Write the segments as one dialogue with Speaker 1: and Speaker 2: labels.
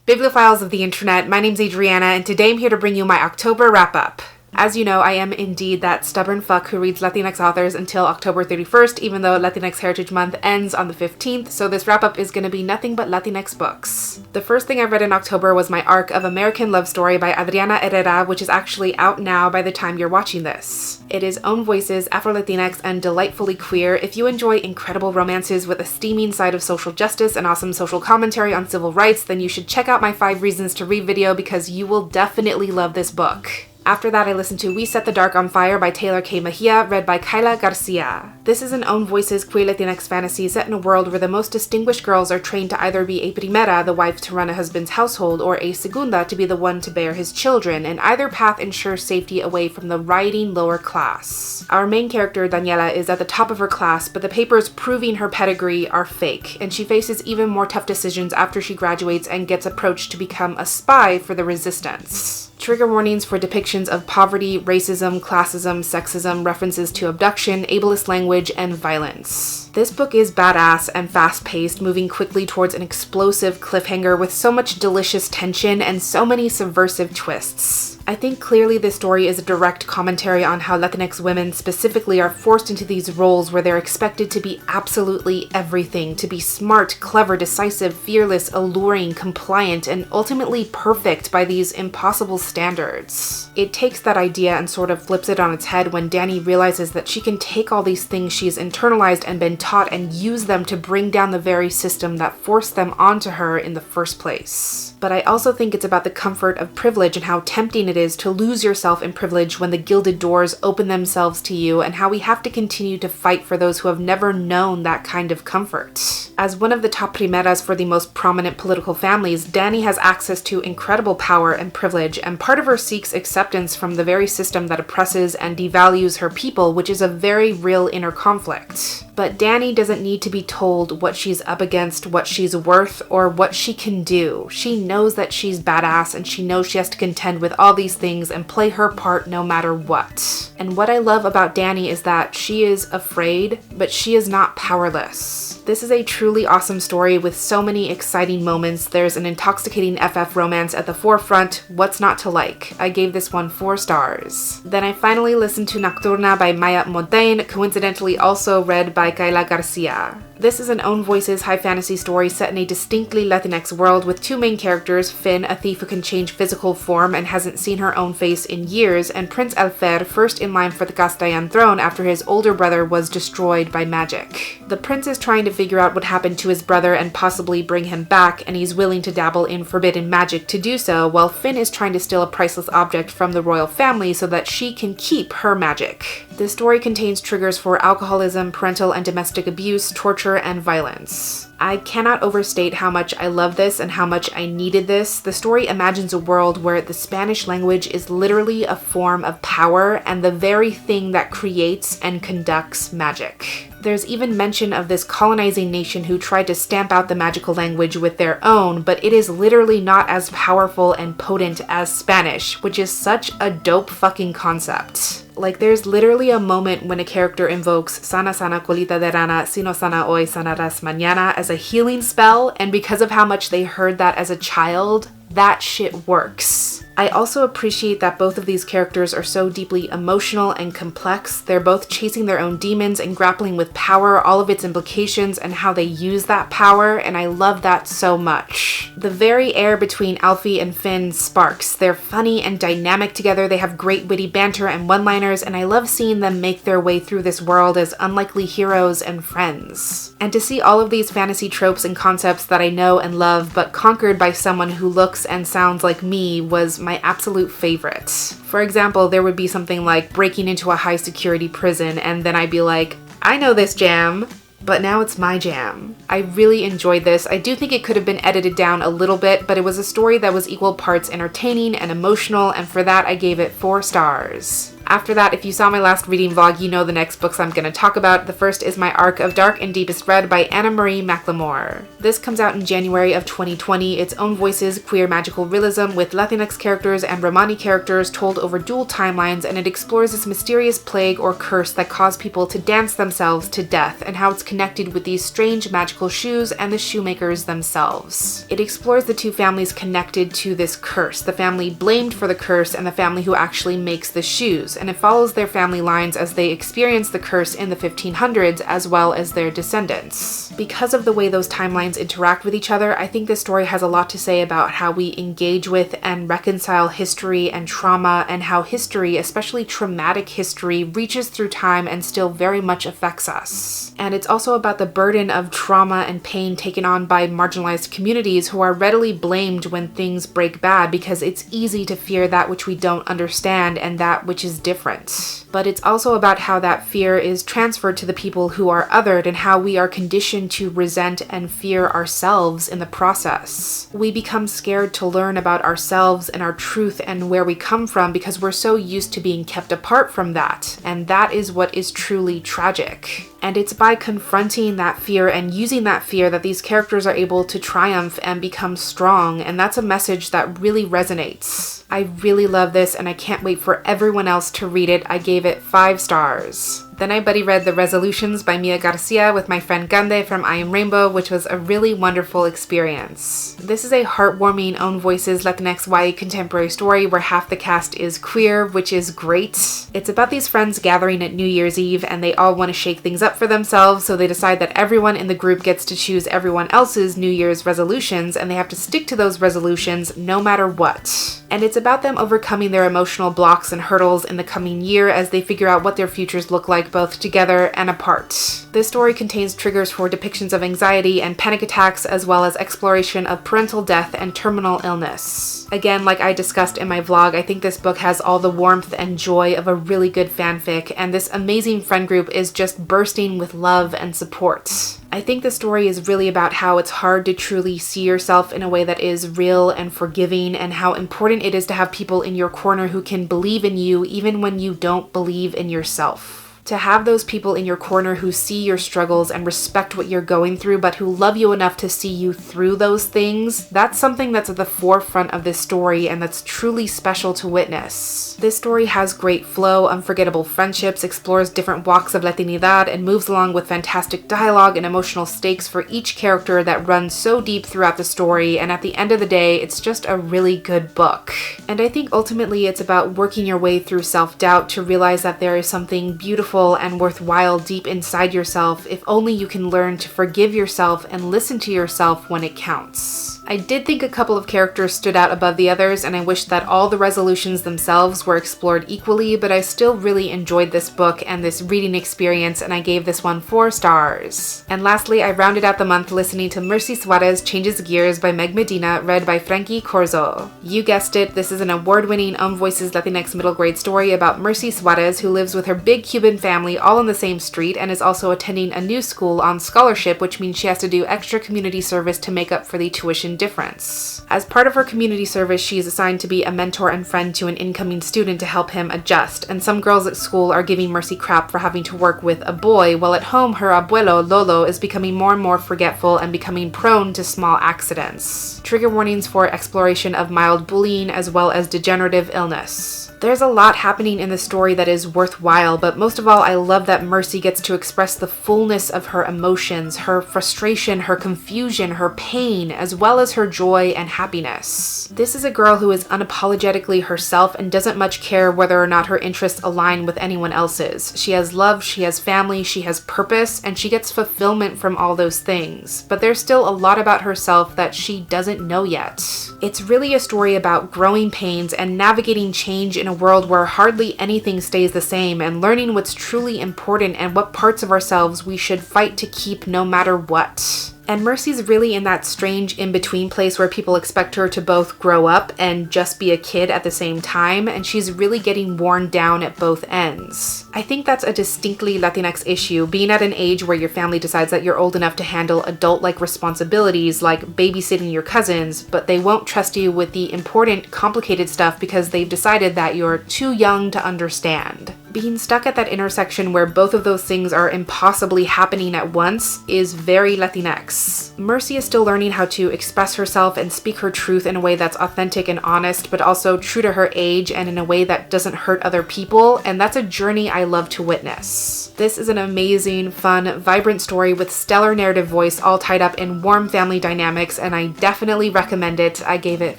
Speaker 1: Bibliophiles of the internet, my name's Adriana, and today I'm here to bring you my October wrap-up. As you know, I am indeed that stubborn fuck who reads Latinx authors until October 31st, even though Latinx Heritage Month ends on the 15th, so this wrap-up is going to be nothing but Latinx books. The first thing I read in October was my arc of American Love Story by Adriana Herrera, which is actually out now by the time you're watching this. It is own voices, Afro-Latinx, and delightfully queer. If you enjoy incredible romances with a steaming side of social justice and awesome social commentary on civil rights, then you should check out my 5 Reasons to Read video because you will definitely love this book. After that, I listened to We Set the Dark on Fire by Taylor K. Mejia, read by Kyla Garcia. This is an own voices queer Latinx fantasy set in a world where the most distinguished girls are trained to either be a primera, the wife to run a husband's household, or a segunda, to be the one to bear his children, and either path ensures safety away from the rioting lower class. Our main character, Daniela, is at the top of her class, but the papers proving her pedigree are fake, and she faces even more tough decisions after she graduates and gets approached to become a spy for the resistance. Trigger warnings for depictions of poverty, racism, classism, sexism, references to abduction, ableist language, and violence. This book is badass and fast-paced, moving quickly towards an explosive cliffhanger with so much delicious tension and so many subversive twists. I think clearly this story is a direct commentary on how Latinx women specifically are forced into these roles where they're expected to be absolutely everything, to be smart, clever, decisive, fearless, alluring, compliant, and ultimately perfect by these impossible standards. It takes that idea and sort of flips it on its head when Dani realizes that she can take all these things she's internalized and been taught and use them to bring down the very system that forced them onto her in the first place. But I also think it's about the comfort of privilege and how tempting it is to lose yourself in privilege when the gilded doors open themselves to you, and how we have to continue to fight for those who have never known that kind of comfort. As one of the top primeras for the most prominent political families, Dani has access to incredible power and privilege, and part of her seeks acceptance from the very system that oppresses and devalues her people, which is a very real inner conflict. But Dani doesn't need to be told what she's up against, what she's worth, or what she can do. She knows that she's badass, and she knows she has to contend with all these things and play her part no matter what. And what I love about Dani is that she is afraid, but she is not powerless. This is a truly awesome story with so many exciting moments. There's an intoxicating FF romance at the forefront. What's not to like? I gave this one 4 stars. Then I finally listened to Nocturna by Maija Reads, coincidentally also read by Kyla Garcia. This is an own voices high fantasy story set in a distinctly Latinx world with 2 main characters, Finn, a thief who can change physical form and hasn't seen her own face in years, and Prince Alfer, first in line for the Castellan throne after his older brother was destroyed by magic. The prince is trying to figure out what happened to his brother and possibly bring him back, and he's willing to dabble in forbidden magic to do so, while Finn is trying to steal a priceless object from the royal family so that she can keep her magic. This story contains triggers for alcoholism, parental and domestic abuse, torture, and violence. I cannot overstate how much I love this and how much I needed this. The story imagines a world where the Spanish language is literally a form of power and the very thing that creates and conducts magic. There's even mention of this colonizing nation who tried to stamp out the magical language with their own, but it is literally not as powerful and potent as Spanish, which is such a dope fucking concept. Like, there's literally a moment when a character invokes Sana Sana Colita de Rana, Si no sana hoy, sanarás mañana as a healing spell, and because of how much they heard that as a child, that shit works. I also appreciate that both of these characters are so deeply emotional and complex. They're both chasing their own demons and grappling with power, all of its implications, and how they use that power, and I love that so much. The very air between Alfie and Finn sparks. They're funny and dynamic together, they have great witty banter and one-liners, and I love seeing them make their way through this world as unlikely heroes and friends. And to see all of these fantasy tropes and concepts that I know and love, but conquered by someone who looks and sounds like me, was my absolute favorite. For example, there would be something like breaking into a high security prison, and then I'd be like, I know this jam, but now it's my jam. I really enjoyed this. I do think it could have been edited down a little bit, but it was a story that was equal parts entertaining and emotional, and for that I gave it 4 stars. After that, if you saw my last reading vlog, you know the next books I'm going to talk about. The first is my arc of Dark and Deepest Red by Anna Marie McLemore. This comes out in January of 2020. Its own voices, queer magical realism with Latinx characters and Romani characters told over dual timelines, and it explores this mysterious plague or curse that caused people to dance themselves to death and how it's connected with these strange magical shoes and the shoemakers themselves. It explores the two families connected to this curse, the family blamed for the curse and the family who actually makes the shoes, and it follows their family lines as they experience the curse in the 1500s as well as their descendants. Because of the way those timelines interact with each other, I think this story has a lot to say about how we engage with and reconcile history and trauma, and how history, especially traumatic history, reaches through time and still very much affects us. And it's also about the burden of trauma and pain taken on by marginalized communities who are readily blamed when things break bad, because it's easy to fear that which we don't understand and that which is different. But it's also about how that fear is transferred to the people who are othered and how we are conditioned to resent and fear ourselves in the process. We become scared to learn about ourselves and our truth and where we come from because we're so used to being kept apart from that. And that is what is truly tragic. And it's by confronting that fear and using that fear that these characters are able to triumph and become strong, and that's a message that really resonates. I really love this and I can't wait for everyone else to read it. I gave it 5 stars. Then I buddy read The Resolutions by Mia Garcia with my friend Gande from I Am Rainbow, which was a really wonderful experience. This is a heartwarming own voices Latinx YA contemporary story where half the cast is queer, which is great. It's about these friends gathering at New Year's Eve and they all want to shake things up for themselves, so they decide that everyone in the group gets to choose everyone else's New Year's resolutions and they have to stick to those resolutions no matter what. And it's about them overcoming their emotional blocks and hurdles in the coming year as they figure out what their futures look like both together and apart. This story contains triggers for depictions of anxiety and panic attacks, as well as exploration of parental death and terminal illness. Again, like I discussed in my vlog, I think this book has all the warmth and joy of a really good fanfic, and this amazing friend group is just bursting with love and support. I think the story is really about how it's hard to truly see yourself in a way that is real and forgiving, and how important it is to have people in your corner who can believe in you even when you don't believe in yourself. To have those people in your corner who see your struggles and respect what you're going through, but who love you enough to see you through those things, that's something that's at the forefront of this story and that's truly special to witness. This story has great flow, unforgettable friendships, explores different walks of Latinidad, and moves along with fantastic dialogue and emotional stakes for each character that runs so deep throughout the story, and at the end of the day, it's just a really good book. And I think ultimately it's about working your way through self-doubt to realize that there is something beautiful and worthwhile deep inside yourself if only you can learn to forgive yourself and listen to yourself when it counts. I did think a couple of characters stood out above the others, and I wish that all the resolutions themselves were explored equally, but I still really enjoyed this book and this reading experience, and I gave this one 4 stars. And lastly, I rounded out the month listening to Mercy Suarez Changes Gears by Meg Medina, read by Frankie Corzo. You guessed it, this is an award-winning Voices Latinx middle grade story about Mercy Suarez, who lives with her big Cuban family all on the same street and is also attending a new school on scholarship, which means she has to do extra community service to make up for the tuition difference. As part of her community service, she is assigned to be a mentor and friend to an incoming student to help him adjust, and some girls at school are giving Mercy crap for having to work with a boy, while at home her abuelo, Lolo, is becoming more and more forgetful and becoming prone to small accidents. Trigger warnings for exploration of mild bullying as well as degenerative illness. There's a lot happening in the story that is worthwhile, but most of all, I love that Mercy gets to express the fullness of her emotions, her frustration, her confusion, her pain, as well as her joy and happiness. This is a girl who is unapologetically herself and doesn't much care whether or not her interests align with anyone else's. She has love, she has family, she has purpose, and she gets fulfillment from all those things. But there's still a lot about herself that she doesn't know yet. It's really a story about growing pains and navigating change in a world where hardly anything stays the same, and learning what's truly important and what parts of ourselves we should fight to keep no matter what. And Mercy's really in that strange in-between place where people expect her to both grow up and just be a kid at the same time, and she's really getting worn down at both ends. I think that's a distinctly Latinx issue, being at an age where your family decides that you're old enough to handle adult-like responsibilities like babysitting your cousins, but they won't trust you with the important, complicated stuff because they've decided that you're too young to understand. Being stuck at that intersection where both of those things are impossibly happening at once is very Latinx. Mercy is still learning how to express herself and speak her truth in a way that's authentic and honest, but also true to her age and in a way that doesn't hurt other people, and that's a journey I love to witness. This is an amazing, fun, vibrant story with stellar narrative voice all tied up in warm family dynamics, and I definitely recommend it. I gave it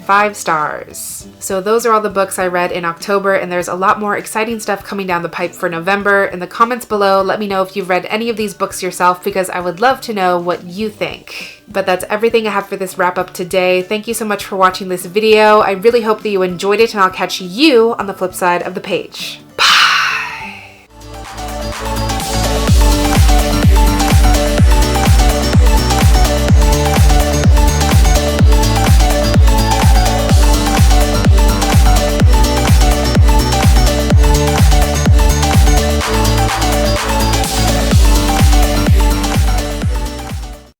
Speaker 1: 5 stars. So those are all the books I read in October, and there's a lot more exciting stuff coming down the pipe for November. In the comments below, let me know if you've read any of these books yourself, because I would love to know what you think. But that's everything I have for this wrap up today. Thank you so much for watching this video. I really hope that you enjoyed it, and I'll catch you on the flip side of the page.